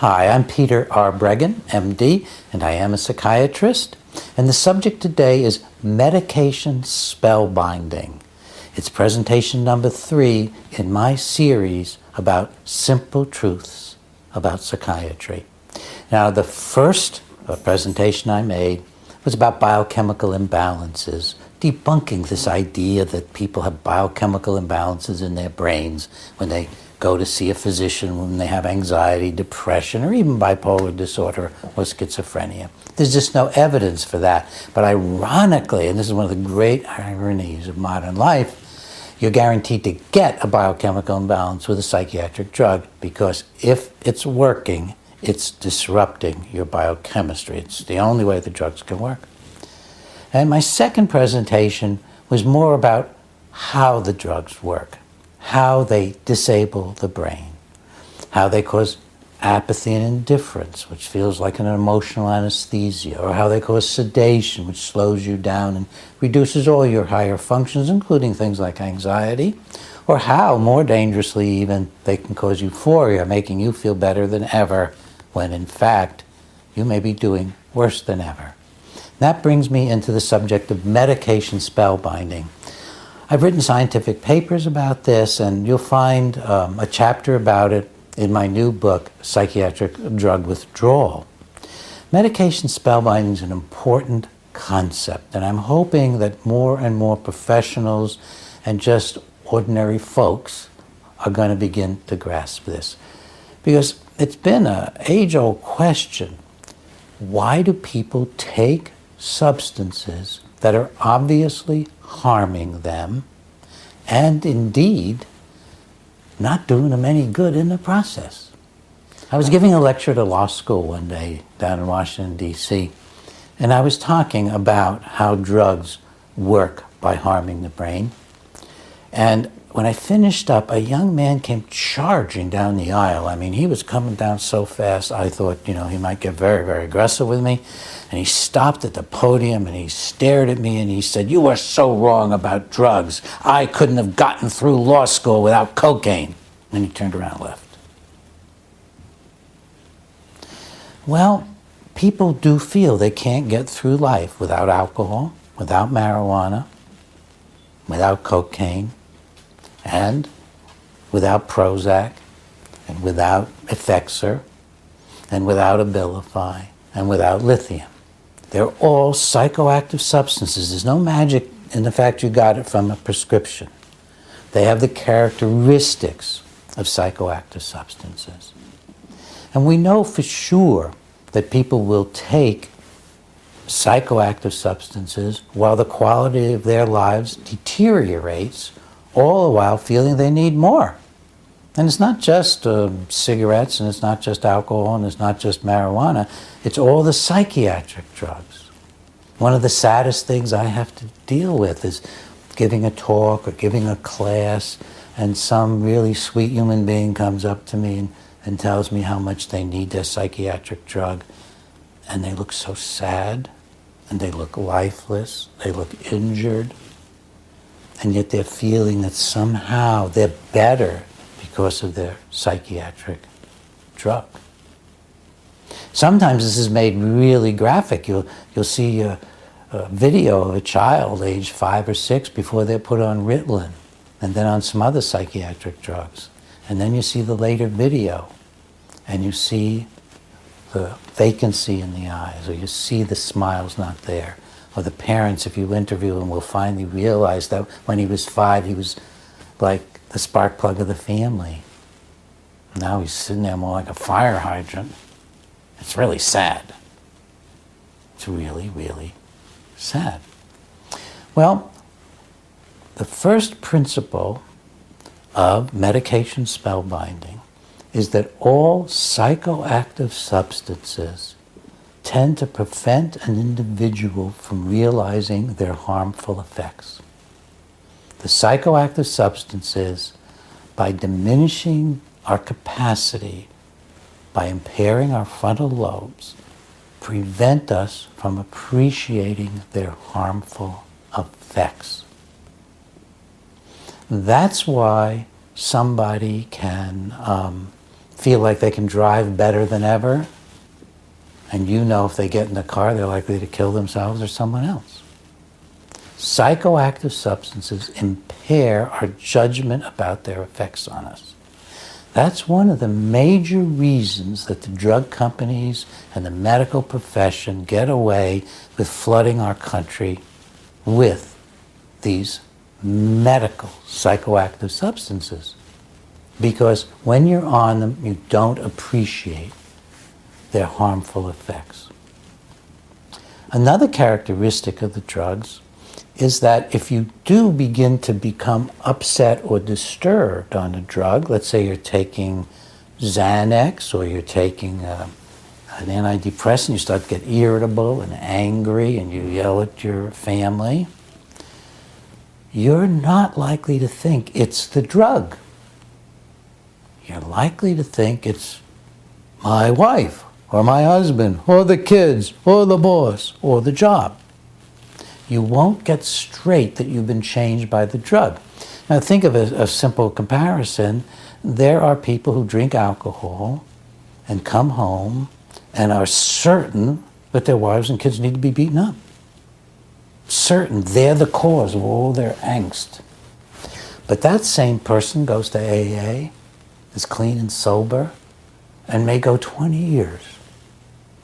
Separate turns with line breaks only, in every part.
Hi, I'm Peter R. Breggin, MD, and I am a psychiatrist. And the subject today is medication spellbinding. It's presentation number 3 in my series about simple truths about psychiatry. Now, the first presentation I made was about biochemical imbalances, debunking this idea that people have biochemical imbalances in their brains when they go to see a physician when they have anxiety, depression, or even bipolar disorder or schizophrenia. There's just no evidence for that. But ironically, and this is one of the great ironies of modern life, you're guaranteed to get a biochemical imbalance with a psychiatric drug because if it's working, it's disrupting your biochemistry. It's the only way the drugs can work. And my second presentation was more about how the drugs work, how they disable the brain, how they cause apathy and indifference, which feels like an emotional anesthesia, or how they cause sedation, which slows you down and reduces all your higher functions, including things like anxiety, or how, more dangerously even, they can cause euphoria, making you feel better than ever, when in fact, you may be doing worse than ever. That brings me into the subject of medication spellbinding. I've written scientific papers about this, and you'll find a chapter about it in my new book, Psychiatric Drug Withdrawal. Medication spellbinding is an important concept, and I'm hoping that more and more professionals and just ordinary folks are going to begin to grasp this. Because it's been an age-old question. Why do people take substances that are obviously harming them and indeed not doing them any good in the process? I was giving a lecture at a law school one day down in Washington, D.C., and I was talking about how drugs work by harming the brain. And when I finished up, a young man came charging down the aisle. I mean, he was coming down so fast, I thought, he might get very, very aggressive with me. And he stopped at the podium and he stared at me and he said, "You are so wrong about drugs. I couldn't have gotten through law school without cocaine." And he turned around and left. Well, people do feel they can't get through life without alcohol, without marijuana, without cocaine, and without Prozac, and without Effexor, and without Abilify, and without lithium. They're all psychoactive substances. There's no magic in the fact you got it from a prescription. They have the characteristics of psychoactive substances. And we know for sure that people will take psychoactive substances while the quality of their lives deteriorates, all the while feeling they need more. And it's not just cigarettes, and it's not just alcohol, and it's not just marijuana. It's all the psychiatric drugs. One of the saddest things I have to deal with is giving a talk or giving a class, and some really sweet human being comes up to me and tells me how much they need their psychiatric drug. And they look so sad, and they look lifeless, they look injured, and yet they're feeling that somehow they're better because of their psychiatric drug. Sometimes this is made really graphic. You'll see a video of a child aged 5 or 6 before they're put on Ritalin and then on some other psychiatric drugs. And then you see the later video and you see the vacancy in the eyes, or you see the smiles not there. Or the parents, if you interview them, will finally realize that when he was 5, he was like the spark plug of the family. Now he's sitting there more like a fire hydrant. It's really sad. It's really, really sad. Well, the first principle of medication spellbinding is that all psychoactive substances tend to prevent an individual from realizing their harmful effects. The psychoactive substances, by diminishing our capacity, by impairing our frontal lobes, prevent us from appreciating their harmful effects. That's why somebody can feel like they can drive better than ever, and you know if they get in the car, they're likely to kill themselves or someone else. Psychoactive substances impair our judgment about their effects on us. That's one of the major reasons that the drug companies and the medical profession get away with flooding our country with these medical psychoactive substances. Because when you're on them, you don't appreciate their harmful effects. Another characteristic of the drugs is that if you do begin to become upset or disturbed on a drug, let's say you're taking Xanax or you're taking an antidepressant, you start to get irritable and angry and you yell at your family, you're not likely to think it's the drug. You're likely to think it's my wife or my husband or the kids or the boss or the job. You won't get straight that you've been changed by the drug. Now think of a simple comparison. There are people who drink alcohol and come home and are certain that their wives and kids need to be beaten up. Certain they're the cause of all their angst. But that same person goes to AA, is clean and sober, and may go 20 years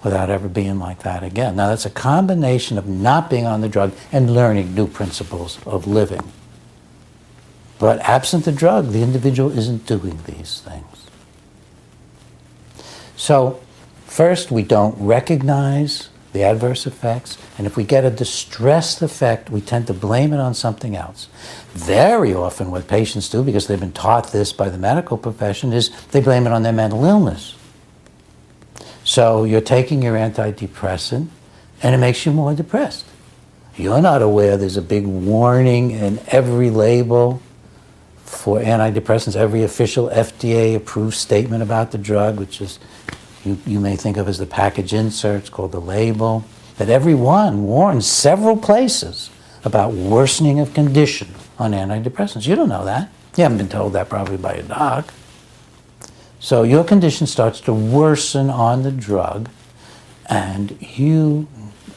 without ever being like that again. Now that's a combination of not being on the drug and learning new principles of living. But absent the drug, the individual isn't doing these things. So first, we don't recognize the adverse effects, and if we get a distressed effect, we tend to blame it on something else. Very often what patients do, because they've been taught this by the medical profession, is they blame it on their mental illness. So you're taking your antidepressant, and it makes you more depressed. You're not aware there's a big warning in every label for antidepressants, every official FDA-approved statement about the drug, which is you may think of as the package insert, it's called the label, that every one warns several places about worsening of condition on antidepressants. You don't know that. You haven't been told that probably by a doc. So your condition starts to worsen on the drug, and you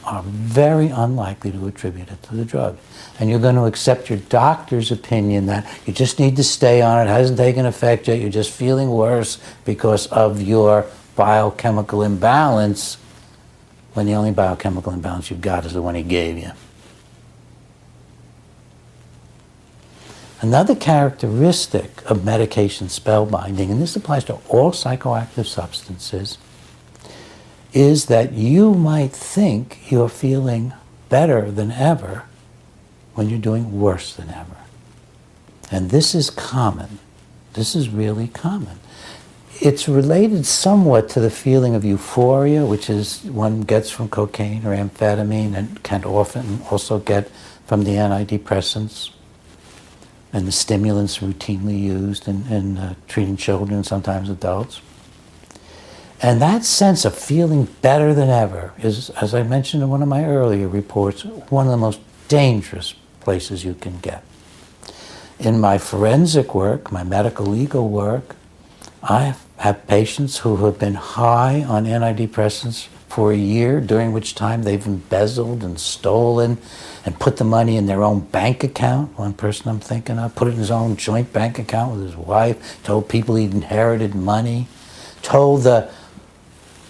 are very unlikely to attribute it to the drug. And you're going to accept your doctor's opinion that you just need to stay on it, hasn't taken effect yet, you're just feeling worse because of your biochemical imbalance, when the only biochemical imbalance you've got is the one he gave you. Another characteristic of medication spellbinding, and this applies to all psychoactive substances, is that you might think you're feeling better than ever when you're doing worse than ever. And this is common. This is really common. It's related somewhat to the feeling of euphoria, which is one gets from cocaine or amphetamine and can often also get from the antidepressants and the stimulants routinely used in treating children, sometimes adults. And that sense of feeling better than ever is, as I mentioned in one of my earlier reports, one of the most dangerous places you can get. In my forensic work, my medical legal work, I have patients who have been high on antidepressants for a year, during which time they've embezzled and stolen and put the money in their own bank account. One person I'm thinking of put it in his own joint bank account with his wife, told people he'd inherited money, told the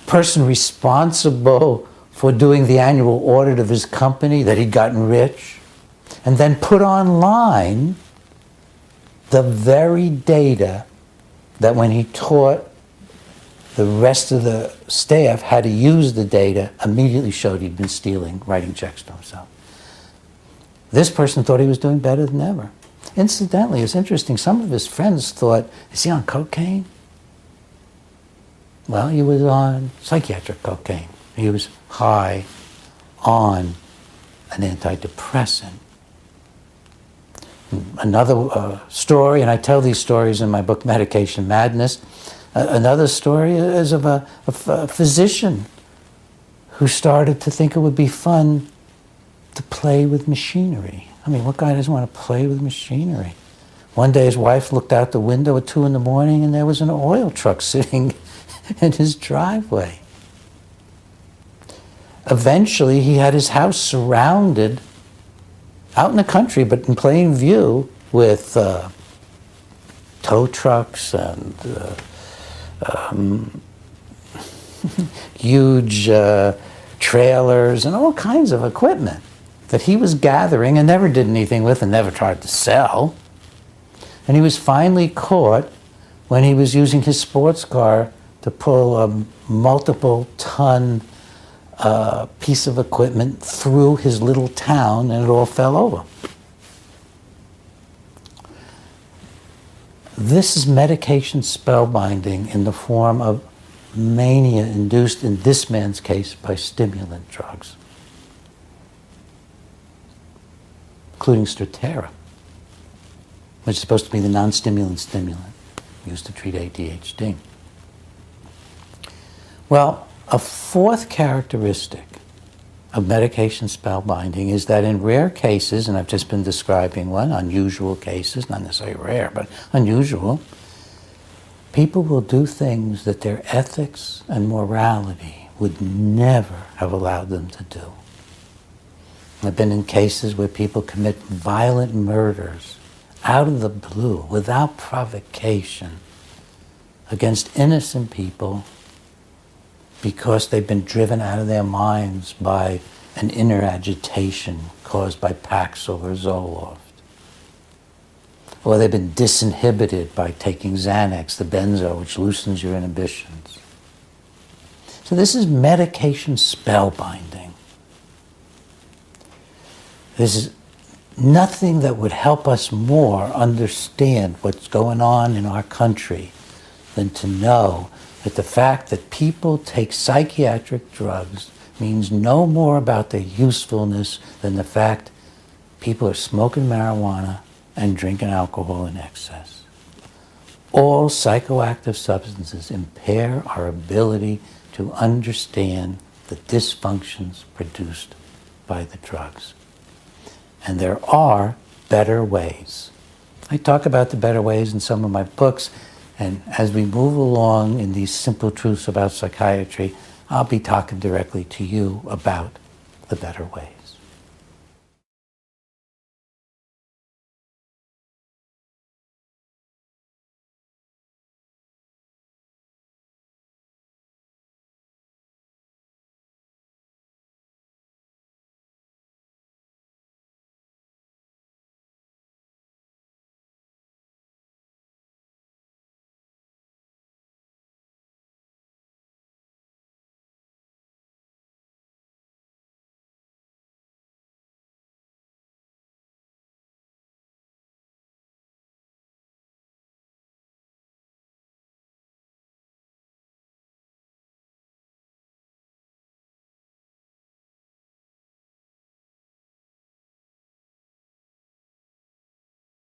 person responsible for doing the annual audit of his company that he'd gotten rich, and then put online the very data that when he taught the rest of the staff how to use the data, immediately showed he'd been stealing, writing checks to himself. This person thought he was doing better than ever. Incidentally, it's interesting, some of his friends thought, is he on cocaine? Well, he was on psychiatric cocaine. He was high on an antidepressant. Another story, and I tell these stories in my book, Medication Madness. Another story is of a physician who started to think it would be fun to play with machinery. I mean, what guy doesn't want to play with machinery? One day his wife looked out the window at 2 in the morning and there was an oil truck sitting in his driveway. Eventually he had his house surrounded out in the country, but in plain view, with tow trucks and huge trailers and all kinds of equipment that he was gathering and never did anything with and never tried to sell. And he was finally caught when he was using his sports car to pull a multiple-ton piece of equipment through his little town, and it all fell over. This is medication spellbinding in the form of mania induced, in this man's case, by stimulant drugs, including Strattera, which is supposed to be the non-stimulant stimulant used to treat ADHD. Well, a fourth characteristic of medication spellbinding is that in rare cases, and I've just been describing one, unusual cases, not necessarily rare, but unusual, people will do things that their ethics and morality would never have allowed them to do. I've been in cases where people commit violent murders out of the blue, without provocation, against innocent people because they've been driven out of their minds by an inner agitation caused by Paxil or Zoloft. Or they've been disinhibited by taking Xanax, the benzo, which loosens your inhibitions. So this is medication spellbinding. This is nothing that would help us more understand what's going on in our country than to know that the fact that people take psychiatric drugs means no more about their usefulness than the fact people are smoking marijuana and drinking alcohol in excess. All psychoactive substances impair our ability to understand the dysfunctions produced by the drugs. And there are better ways. I talk about the better ways in some of my books, and as we move along in these simple truths about psychiatry, I'll be talking directly to you about the better ways.